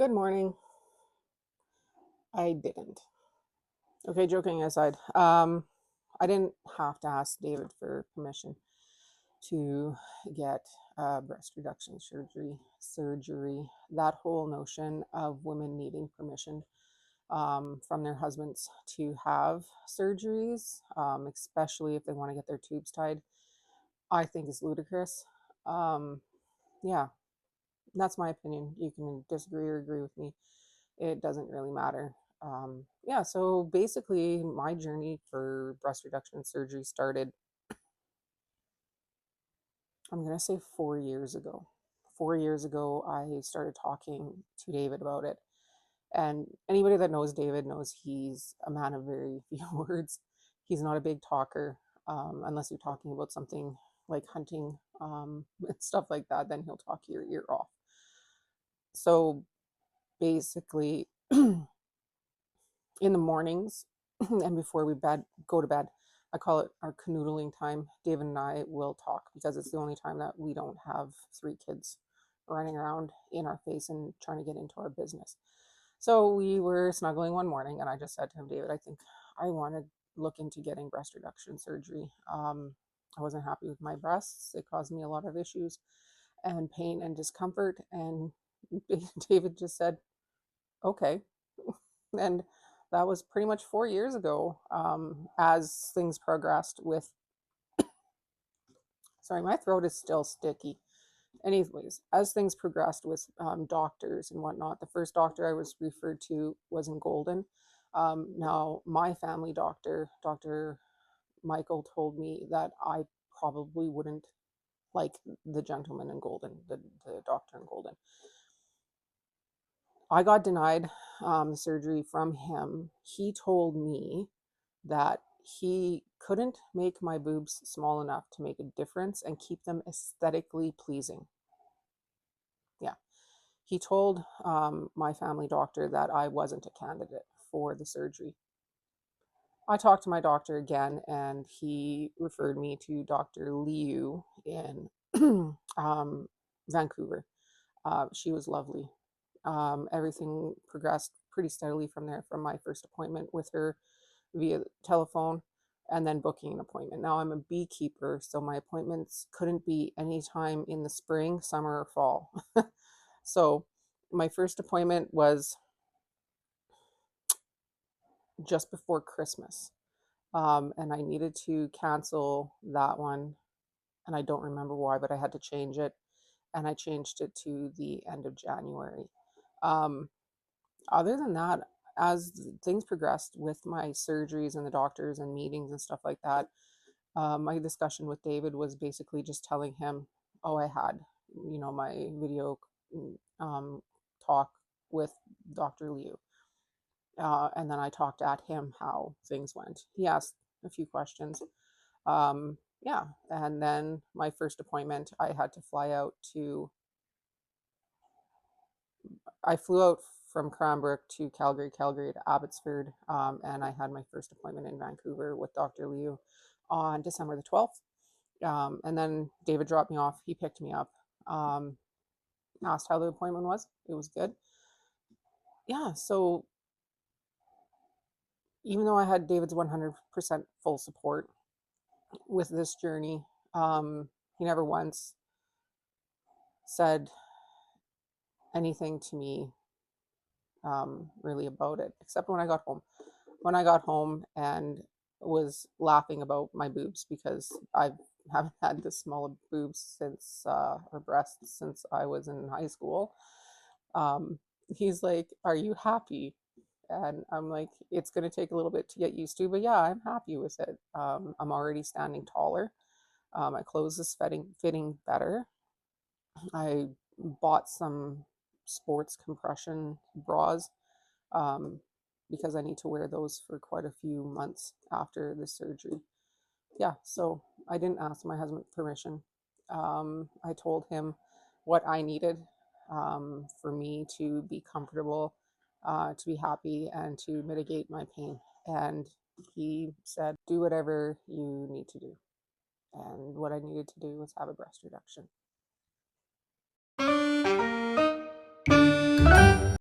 Good morning. I didn't. Okay, joking aside, I didn't have to ask David for permission to get breast reduction surgery. That whole notion of women needing permission from their husbands to have surgeries, especially if they want to get their tubes tied, I think is ludicrous. Um, yeah, that's my opinion. You can disagree or agree with me. It doesn't really matter. Yeah, so basically, my journey for breast reduction surgery started, I'm going to say 4 years ago. 4 years ago, I started talking to David about it. And anybody that knows David knows he's a man of very few words. He's not a big talker, unless you're talking about something like hunting and stuff like that, then he'll talk your ear off. So basically, in the mornings and before we go to bed, I call it our canoodling time. David and I will talk because it's the only time that we don't have three kids running around in our face and trying to get into our business. So we were snuggling one morning, and I just said to him, David, I think I want to look into getting breast reduction surgery. I wasn't happy with my breasts. It caused me a lot of issues and pain and discomfort. And David just said, okay. And that was pretty much 4 years ago. As things progressed with, sorry, my throat is still sticky. Anyways, as things progressed with doctors and whatnot, the first doctor I was referred to was in Golden. Now, my family doctor, Dr. Michael, told me that I probably wouldn't like the gentleman in Golden, the doctor in Golden. I got denied surgery from him. He told me that he couldn't make my boobs small enough to make a difference and keep them aesthetically pleasing. Yeah. He told my family doctor that I wasn't a candidate for the surgery. I talked to my doctor again, and he referred me to Dr. Liu in Vancouver. She was lovely. Everything progressed pretty steadily from there, from my first appointment with her via telephone and then booking an appointment. Now I'm a beekeeper, so my appointments couldn't be any time in the spring, summer, or fall. So my first appointment was just before Christmas. And I needed to cancel that one. And I don't remember why, but I had to change it. And I changed it to the end of January. Um, Other than that, as things progressed with my surgeries and the doctors and meetings and stuff like that, my discussion with David was basically just telling him, oh, I had, my video um, talk with Dr. Liu. And then I talked at him how things went. He asked a few questions. Yeah. And then my first appointment, I flew out from Cranbrook to Calgary, Calgary to Abbotsford, and I had my first appointment in Vancouver with Dr. Liu on December the 12th. And then David dropped me off. He picked me up, asked how the appointment was. It was good. Yeah, so even though I had David's 100% full support with this journey, he never once said anything to me really about it, except when I got home. When I got home and was laughing about my boobs because I haven't had this small of boobs since, or breasts since I was in high school. He's like, "Are you happy?" And I'm like, "It's going to take a little bit to get used to, but yeah, I'm happy with it. I'm already standing taller. My clothes is fitting better. I bought some sports compression bras um, because I need to wear those for quite a few months after the surgery. Yeah, so I didn't ask my husband permission. I told him what I needed for me to be comfortable, to be happy, and to mitigate my pain. And he said, do whatever you need to do. And what I needed to do was have a breast reduction.